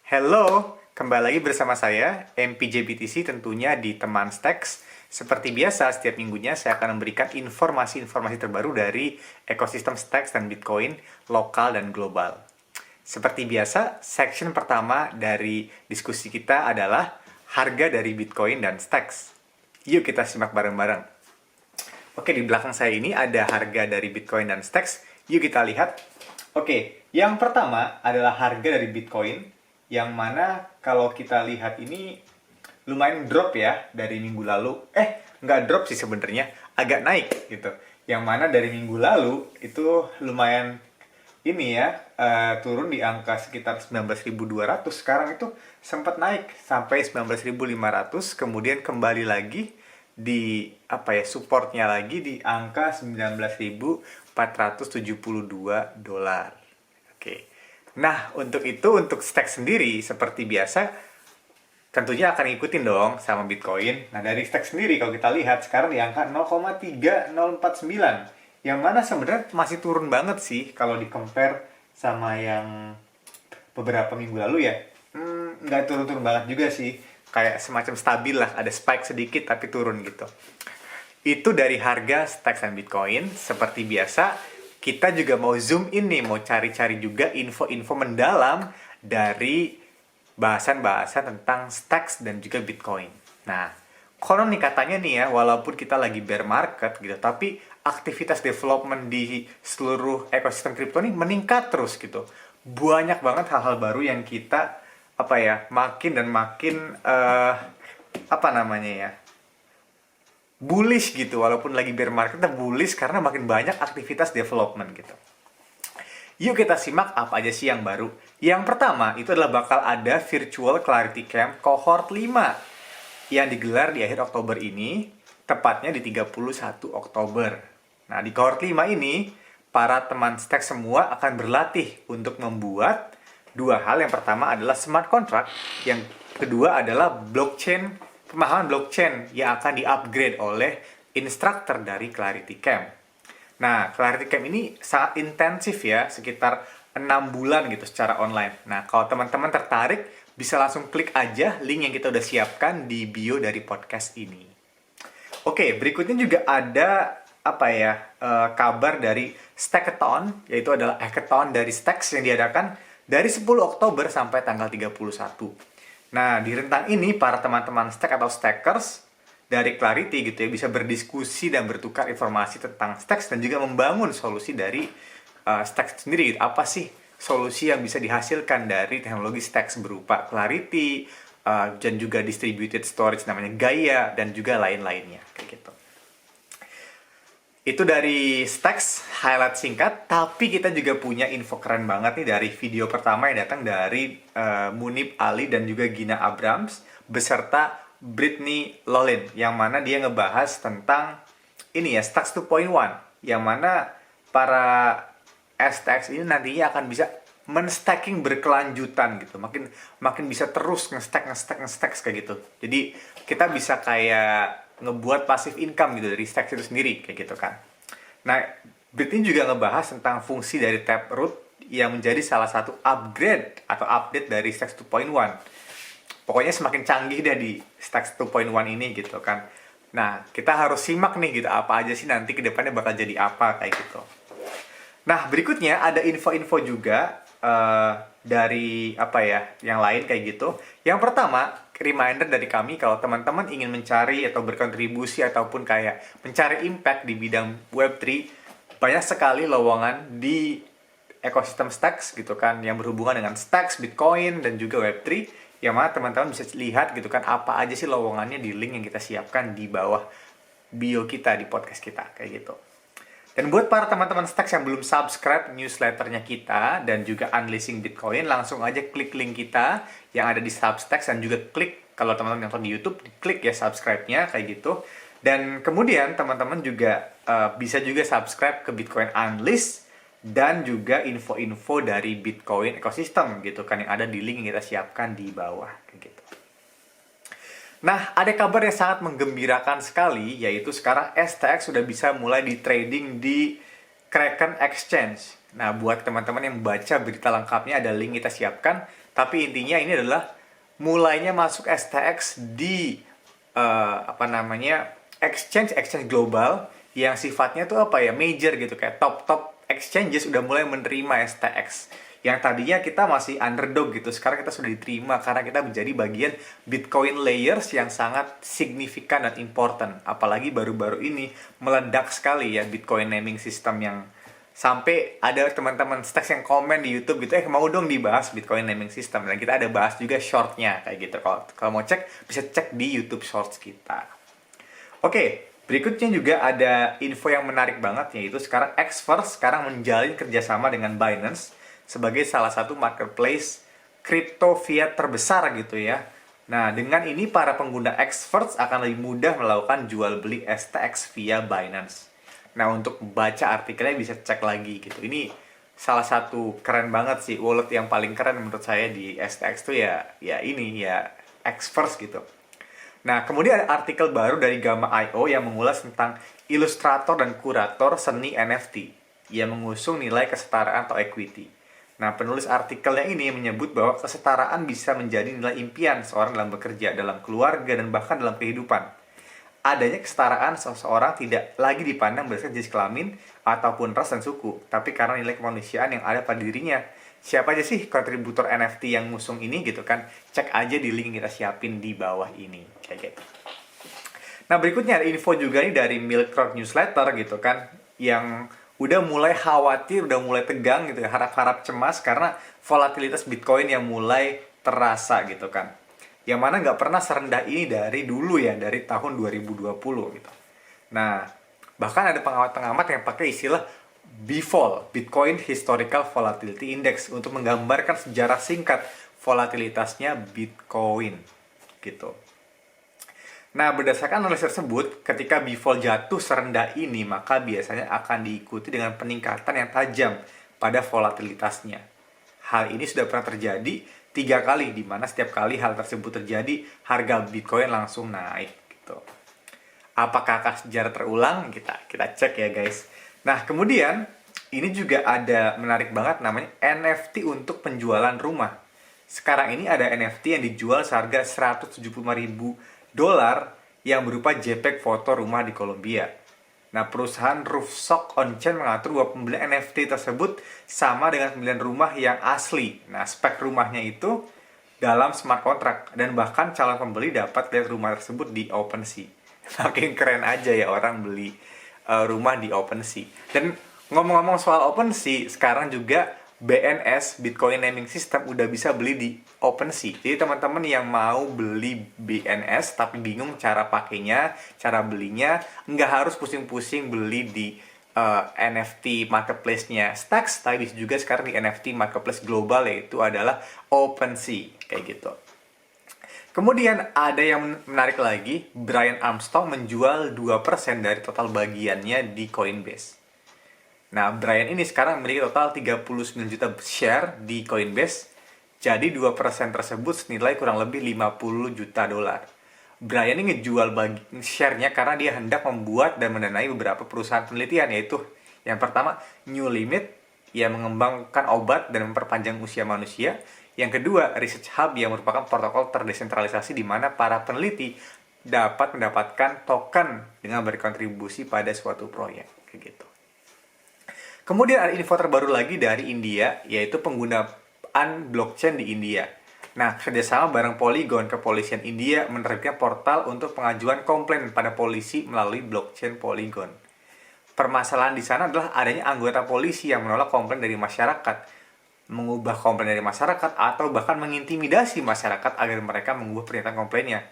Hello, kembali lagi bersama saya, MPJ BTC tentunya di Teman Stacks. Seperti biasa, setiap minggunya saya akan memberikan informasi-informasi terbaru dari ekosistem Stacks dan Bitcoin lokal dan global. Seperti biasa, section pertama dari diskusi kita adalah harga dari Bitcoin dan Stacks. Yuk kita simak bareng-bareng. Oke, di belakang saya ini ada harga dari Bitcoin dan Stacks. Yuk kita lihat. Oke, yang pertama adalah harga dari Bitcoin, yang mana kalau kita lihat ini lumayan drop ya dari minggu lalu. Nggak drop sih sebenarnya, agak naik gitu. Yang mana dari minggu lalu itu lumayan ini ya, turun di angka sekitar 19.200. Sekarang itu sempat naik sampai 19.500, kemudian kembali lagi di supportnya lagi di angka 19.472 dolar. Oke. Nah, untuk itu, untuk Stacks sendiri, seperti biasa, tentunya akan ngikutin dong sama Bitcoin. Nah, dari Stacks sendiri, kalau kita lihat, sekarang di angka 0,3049. Yang mana sebenarnya masih turun banget sih, kalau di-compare sama yang beberapa minggu lalu ya. Nggak turun-turun banget juga sih. Kayak semacam stabil lah, ada spike sedikit tapi turun gitu. Itu dari harga Stacks dan Bitcoin. Seperti biasa, kita juga mau zoom in nih, mau cari-cari juga info-info mendalam dari bahasan-bahasan tentang Stacks dan juga Bitcoin. Nah, konon nih katanya nih ya, walaupun kita lagi bear market gitu, tapi aktivitas development di seluruh ekosistem kripto nih meningkat terus gitu. Banyak banget hal-hal baru yang kita makin dan makin bullish gitu, walaupun lagi bear market kita bullish karena makin banyak aktivitas development gitu. Yuk kita simak apa aja sih yang baru. Yang pertama itu adalah bakal ada Virtual Clarity Camp cohort 5 yang digelar di akhir Oktober ini, tepatnya di 31 Oktober. Nah, di cohort 5 ini para teman stack semua akan berlatih untuk membuat dua hal. Yang pertama adalah smart contract, yang kedua adalah pemahaman blockchain yang akan di-upgrade oleh instruktur dari Clarity Camp. Nah, Clarity Camp ini sangat intensif ya, sekitar 6 bulan gitu secara online. Nah, kalau teman-teman tertarik, bisa langsung klik aja link yang kita udah siapkan di bio dari podcast ini. Oke, berikutnya juga ada kabar dari Stackathon, yaitu adalah hackathon dari Stacks yang diadakan dari 10 Oktober sampai tanggal 31. Nah, di rentang ini para teman-teman stack atau stackers dari Clarity gitu ya bisa berdiskusi dan bertukar informasi tentang stacks dan juga membangun solusi dari stacks sendiri gitu. Apa sih solusi yang bisa dihasilkan dari teknologi stacks berupa Clarity dan juga distributed storage namanya Gaia dan juga lain-lainnya kayak gitu. Itu dari Stacks, highlight singkat, tapi kita juga punya info keren banget nih dari video pertama yang datang dari Munib Ali dan juga Gina Abrams beserta Brittany Lolin, yang mana dia ngebahas tentang ini ya, Stacks 2.1, yang mana para STX ini nantinya akan bisa men-stacking berkelanjutan gitu, makin bisa terus nge-stack kayak gitu. Jadi kita bisa kayak ngebuat passive income gitu dari Stacks itu sendiri kayak gitu kan. Nah, Britney juga ngebahas tentang fungsi dari Taproot yang menjadi salah satu upgrade atau update dari Stacks 2.1. Pokoknya semakin canggih deh di Stacks 2.1 ini gitu kan. Nah, kita harus simak nih gitu apa aja sih nanti kedepannya bakal jadi apa kayak gitu. Nah, berikutnya ada info-info juga dari yang lain kayak gitu. Yang pertama, reminder dari kami kalau teman-teman ingin mencari atau berkontribusi ataupun kayak mencari impact di bidang Web3, banyak sekali lowongan di ekosistem Stacks gitu kan yang berhubungan dengan Stacks, Bitcoin dan juga Web3, yang mana teman-teman bisa lihat gitu kan apa aja sih lowongannya di link yang kita siapkan di bawah bio kita di podcast kita kayak gitu. Dan buat para teman-teman Stacks yang belum subscribe newsletternya kita dan juga Unleashing Bitcoin, langsung aja klik link kita yang ada di Substacks dan juga klik, kalau teman-teman nonton di YouTube, klik ya subscribe-nya kayak gitu. Dan kemudian teman-teman juga bisa juga subscribe ke Bitcoin Unleashed dan juga info-info dari Bitcoin ekosistem gitu kan yang ada di link yang kita siapkan di bawah kayak gitu. Nah, ada kabar yang sangat menggembirakan sekali, yaitu sekarang STX sudah bisa mulai di trading di Kraken Exchange. Nah, buat teman-teman yang baca berita lengkapnya, ada link kita siapkan. Tapi intinya ini adalah mulainya masuk STX di exchange global yang sifatnya tuh major gitu, kayak top exchanges udah mulai menerima STX. Yang tadinya kita masih underdog gitu, sekarang kita sudah diterima karena kita menjadi bagian Bitcoin layers yang sangat signifikan dan important. Apalagi baru-baru ini meledak sekali ya Bitcoin naming system, yang sampai ada teman-teman Stacks yang komen di YouTube gitu, mau dong dibahas Bitcoin naming system, dan kita ada bahas juga shortnya kayak gitu. Kalau mau cek bisa cek di YouTube Shorts kita. Oke, berikutnya juga ada info yang menarik banget, yaitu sekarang Xverse sekarang menjalin kerjasama dengan Binance sebagai salah satu marketplace crypto fiat terbesar gitu ya. Nah, dengan ini para pengguna Xverse akan lebih mudah melakukan jual beli STX via Binance. Nah, untuk baca artikelnya bisa cek lagi gitu. Ini salah satu keren banget sih, wallet yang paling keren menurut saya di STX tuh ya Xverse gitu. Nah, kemudian ada artikel baru dari Gamma.io yang mengulas tentang ilustrator dan kurator seni NFT yang mengusung nilai kesetaraan atau equity. Nah, penulis artikelnya ini menyebut bahwa kesetaraan bisa menjadi nilai impian seorang dalam bekerja, dalam keluarga, dan bahkan dalam kehidupan. Adanya kesetaraan seseorang tidak lagi dipandang berdasarkan jenis kelamin ataupun ras dan suku, tapi karena nilai kemanusiaan yang ada pada dirinya. Siapa aja sih kontributor NFT yang ngusung ini gitu kan? Cek aja di link yang kita siapin di bawah ini. Kayak gitu. Nah, berikutnya ada info juga nih dari Milk Road Newsletter gitu kan, yang udah mulai khawatir, udah mulai tegang gitu, harap-harap cemas karena volatilitas Bitcoin yang mulai terasa gitu kan. Yang mana nggak pernah serendah ini dari dulu ya, dari tahun 2020 gitu. Nah, bahkan ada pengamat-pengamat yang pakai istilah BVOL, Bitcoin Historical Volatility Index, untuk menggambarkan sejarah singkat volatilitasnya Bitcoin gitu. Nah, berdasarkan analisis tersebut, ketika BVOL jatuh serendah ini, maka biasanya akan diikuti dengan peningkatan yang tajam pada volatilitasnya. Hal ini sudah pernah terjadi 3 kali, di mana setiap kali hal tersebut terjadi, harga Bitcoin langsung naik gitu. Apakah akan sejarah terulang? Kita cek ya guys. Nah, kemudian ini juga ada menarik banget namanya NFT untuk penjualan rumah. Sekarang ini ada NFT yang dijual seharga $175.000 yang berupa JPEG foto rumah di Kolombia. Nah, perusahaan Roofstock On-Chain mengatur bahwa pembelian NFT tersebut sama dengan pembelian rumah yang asli. Nah, spek rumahnya itu dalam smart contract, dan bahkan calon pembeli dapat lihat rumah tersebut di OpenSea. Makin keren aja ya orang beli rumah di OpenSea. Dan ngomong-ngomong soal OpenSea, sekarang juga BNS, Bitcoin Naming System, udah bisa beli di OpenSea. Jadi teman-teman yang mau beli BNS tapi bingung cara pakainya, cara belinya, nggak harus pusing-pusing beli di NFT marketplace-nya Stacks, tapi bisa juga sekarang di NFT marketplace global, yaitu adalah OpenSea, kayak gitu. Kemudian ada yang menarik lagi, Brian Armstrong menjual 2% dari total bagiannya di Coinbase. Nah, Brian ini sekarang memiliki total 39 juta share di Coinbase. Jadi 2% tersebut senilai kurang lebih $50 juta. Brian ini ngejual share-nya karena dia hendak membuat dan mendanai beberapa perusahaan penelitian, yaitu yang pertama New Limit yang mengembangkan obat dan memperpanjang usia manusia. Yang kedua, Research Hub yang merupakan protokol terdesentralisasi di mana para peneliti dapat mendapatkan token dengan berkontribusi pada suatu proyek, kayak gitu. Kemudian ada info terbaru lagi dari India, yaitu penggunaan blockchain di India. Nah, kerjasama bareng Polygon, kepolisian India menerbitkan portal untuk pengajuan komplain pada polisi melalui blockchain Polygon. Permasalahan di sana adalah adanya anggota polisi yang menolak komplain dari masyarakat, mengubah komplain dari masyarakat, atau bahkan mengintimidasi masyarakat agar mereka mengubah pernyataan komplainnya.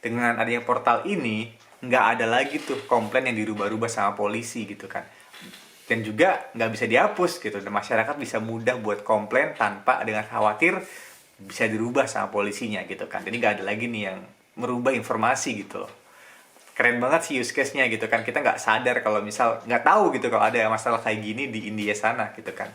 Dengan adanya portal ini, nggak ada lagi tuh komplain yang dirubah-rubah sama polisi gitu kan. Dan juga nggak bisa dihapus gitu, dan masyarakat bisa mudah buat komplain tanpa dengan khawatir bisa dirubah sama polisinya gitu kan. Jadi nggak ada lagi nih yang merubah informasi gitu loh. Keren banget sih use case-nya gitu kan. Kita nggak sadar kalau misal nggak tahu gitu kalau ada masalah kayak gini di India sana gitu kan.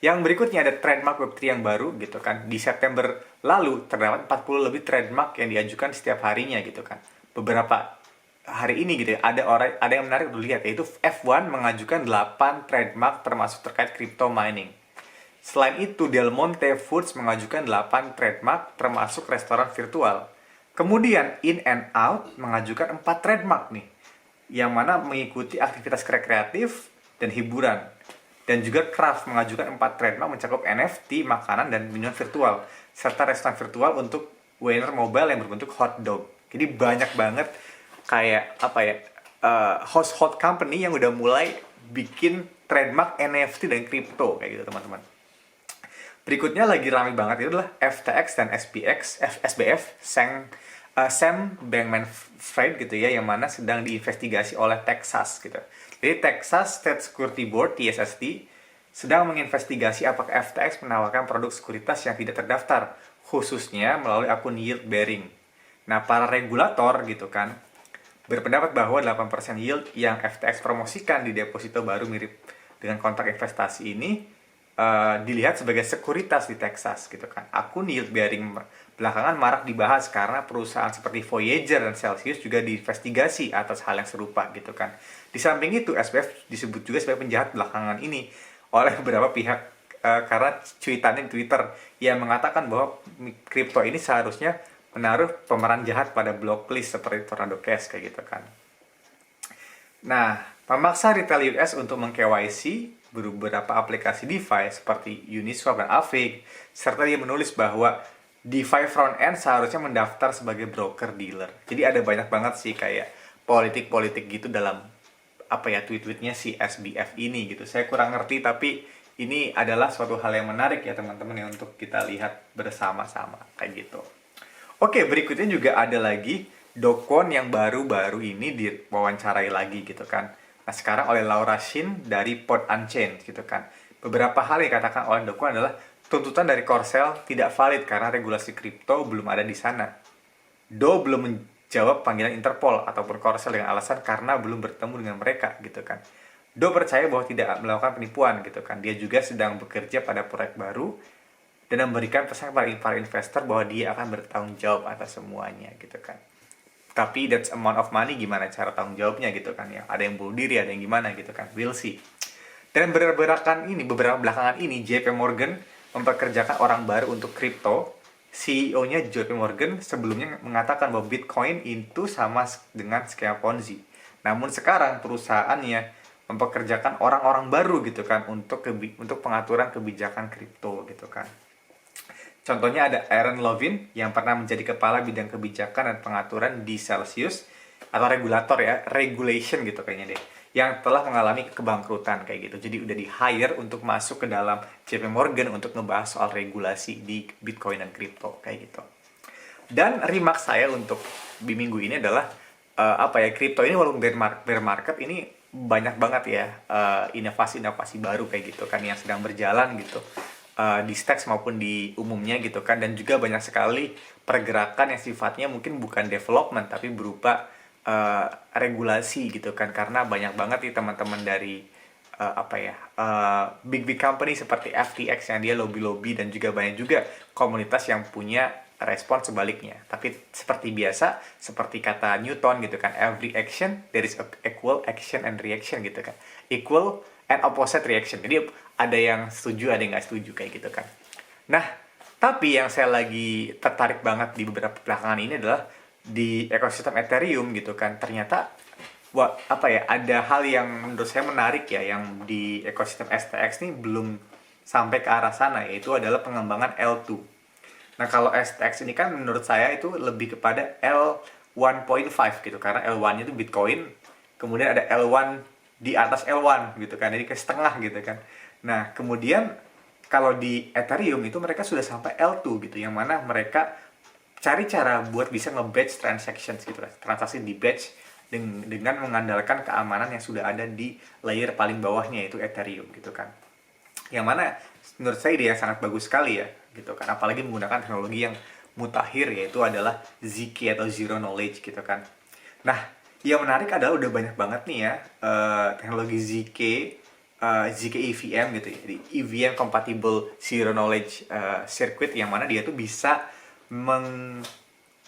Yang berikutnya ada trademark Web3 yang baru gitu kan. Di September lalu terdapat 40 lebih trademark yang diajukan setiap harinya gitu kan. Beberapa hari ini gitu ya, ada yang menarik untuk lihat, yaitu F1 mengajukan 8 trademark termasuk terkait crypto mining. Selain itu, Del Monte Foods mengajukan 8 trademark termasuk restoran virtual. Kemudian In and Out mengajukan 4 trademark nih, yang mana mengikuti aktivitas rekreatif dan hiburan. Dan juga Kraft mengajukan 4 trademark mencakup NFT, makanan, dan minuman virtual, serta restoran virtual untuk wearner mobile yang berbentuk hotdog. Jadi banyak banget kayak household company yang udah mulai bikin trademark NFT dan kripto kayak gitu teman-teman. Berikutnya lagi ramai banget itu adalah FTX dan SBF, Sam Bankman-Fried gitu ya, yang mana sedang diinvestigasi oleh Texas gitu. Jadi Texas State Security Board (TSST) sedang menginvestigasi apakah FTX menawarkan produk sekuritas yang tidak terdaftar, khususnya melalui akun yield bearing. Nah, para regulator gitu kan berpendapat bahwa 8% yield yang FTX promosikan di deposito baru mirip dengan kontrak investasi ini dilihat sebagai sekuritas di Texas gitu kan. Akun yield bearing belakangan marak dibahas karena perusahaan seperti Voyager dan Celsius juga diinvestigasi atas hal yang serupa gitu kan. Di samping itu, SBF disebut juga sebagai penjahat belakangan ini oleh beberapa pihak karena cuitannya di Twitter yang mengatakan bahwa kripto ini seharusnya menaruh pemeran jahat pada blacklist seperti Tornado Cash kayak gitu kan. Nah, memaksa retail US untuk meng-KYC beberapa aplikasi DeFi seperti Uniswap dan Aave, serta dia menulis bahwa DeFi front-end seharusnya mendaftar sebagai broker-dealer. Jadi ada banyak banget sih kayak politik-politik gitu dalam tweet-tweetnya si SBF ini gitu. Saya kurang ngerti, tapi ini adalah suatu hal yang menarik ya teman-teman ya untuk kita lihat bersama-sama kayak gitu. Oke, berikutnya juga ada lagi Do Kwon yang baru-baru ini diwawancarai lagi gitu kan. Nah, sekarang oleh Laura Shin dari Pod Unchained gitu kan. Beberapa hal yang dikatakan oleh Do Kwon adalah tuntutan dari Corcel tidak valid karena regulasi kripto belum ada di sana. Do belum menjawab panggilan Interpol ataupun Corcel dengan alasan karena belum bertemu dengan mereka gitu kan. Do percaya bahwa tidak melakukan penipuan gitu kan. Dia juga sedang bekerja pada proyek baru dan memberikan pesan kepada para investor bahwa dia akan bertanggung jawab atas semuanya gitu kan. Tapi that's amount of money, gimana cara tanggung jawabnya gitu kan ya. Ada yang bunuh diri, ada yang gimana gitu kan. We'll see. Dan beberapa belakangan ini JP Morgan mempekerjakan orang baru untuk kripto. CEO-nya JP Morgan sebelumnya mengatakan bahwa Bitcoin itu sama dengan skema Ponzi. Namun sekarang perusahaannya mempekerjakan orang-orang baru gitu kan untuk pengaturan kebijakan kripto gitu kan. Contohnya ada Aaron Levin yang pernah menjadi kepala bidang kebijakan dan pengaturan di Celsius atau regulator ya, regulation gitu kayaknya deh, yang telah mengalami kebangkrutan kayak gitu. Jadi udah di-hire untuk masuk ke dalam JP Morgan untuk ngebahas soal regulasi di Bitcoin dan kripto kayak gitu. Dan remark saya untuk di minggu ini adalah kripto ini walaupun bear market ini banyak banget ya inovasi-inovasi baru kayak gitu kan yang sedang berjalan gitu. Di stacks maupun di umumnya gitu kan, dan juga banyak sekali pergerakan yang sifatnya mungkin bukan development tapi berupa regulasi gitu kan, karena banyak banget nih teman-teman dari big company seperti FTX yang dia lobby dan juga banyak juga komunitas yang punya respon sebaliknya. Tapi seperti biasa, seperti kata Newton gitu kan, every action there is equal action and reaction gitu kan, equal and opposite reaction. Jadi ada yang setuju, ada yang nggak setuju kayak gitu kan. Nah, tapi yang saya lagi tertarik banget di beberapa belakangan ini adalah di ekosistem Ethereum gitu kan. Ternyata ada hal yang menurut saya menarik ya yang di ekosistem STX ini belum sampai ke arah sana, yaitu adalah pengembangan L2. Nah, kalau STX ini kan menurut saya itu lebih kepada L1.5 gitu, karena L1 itu Bitcoin, kemudian ada L1 di atas L1 gitu kan, jadi ke setengah gitu kan. Nah, kemudian kalau di Ethereum itu mereka sudah sampai L2 gitu, yang mana mereka cari cara buat bisa nge-batch transactions gitu, transaksi di batch dengan mengandalkan keamanan yang sudah ada di layer paling bawahnya, yaitu Ethereum gitu kan. Yang mana menurut saya ide yang sangat bagus sekali ya gitu kan, apalagi menggunakan teknologi yang mutakhir, yaitu adalah ZK atau Zero Knowledge gitu kan. Nah, yang menarik adalah udah banyak banget nih ya teknologi ZK EVM gitu ya, jadi EVM compatible Zero Knowledge circuit, yang mana dia tuh bisa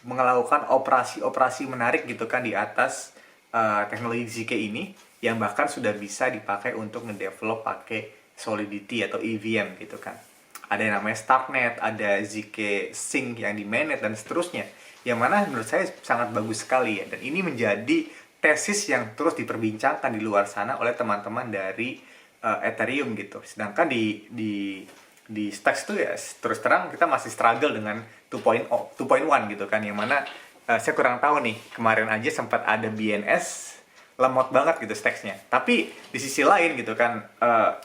melakukan operasi-operasi menarik gitu kan di atas teknologi ZK ini, yang bahkan sudah bisa dipakai untuk ngedevelop pakai Solidity atau EVM gitu kan. Ada yang namanya Starknet, ada ZK Sync yang di mainnet dan seterusnya. Yang mana menurut saya sangat bagus sekali ya. Dan ini menjadi tesis yang terus diperbincangkan di luar sana oleh teman-teman dari Ethereum gitu. Sedangkan di Stacks itu ya terus terang kita masih struggle dengan 2.1 gitu kan. Yang mana saya kurang tahu nih, kemarin aja sempat ada BNS lemot banget gitu Stacks-nya. Tapi di sisi lain gitu kan,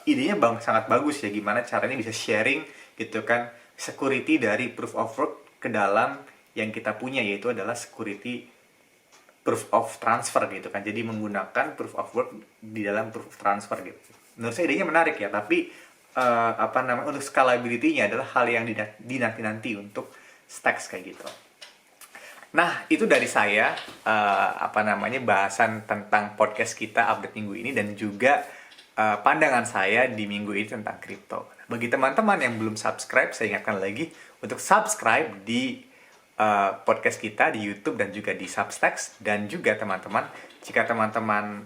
idenya sangat bagus ya, gimana caranya bisa sharing gitu kan security dari proof of work ke dalam yang kita punya, yaitu adalah security proof of transfer gitu kan. Jadi menggunakan proof of work di dalam proof of transfer gitu. Menurut saya idenya menarik ya, tapi untuk scalability-nya adalah hal yang dinanti-nanti untuk Stacks kayak gitu. Nah, itu dari saya bahasan tentang podcast kita update minggu ini dan juga pandangan saya di minggu ini tentang kripto. Bagi teman-teman yang belum subscribe, saya ingatkan lagi untuk subscribe di podcast kita di YouTube dan juga di Substacks. Dan juga teman-teman, jika teman-teman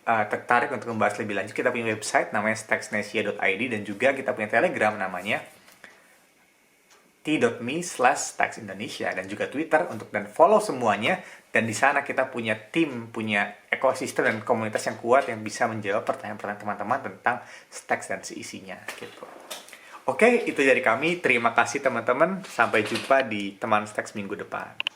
tertarik untuk membahas lebih lanjut, kita punya website namanya stacksnesia.id dan juga kita punya Telegram namanya t.me/stacksindonesia dan juga Twitter dan follow semuanya. Dan di sana kita punya tim, punya ekosistem dan komunitas yang kuat yang bisa menjawab pertanyaan-pertanyaan teman-teman tentang Stacks dan seisinya gitu. Oke, itu dari kami. Terima kasih teman-teman. Sampai jumpa di teman Stacks minggu depan.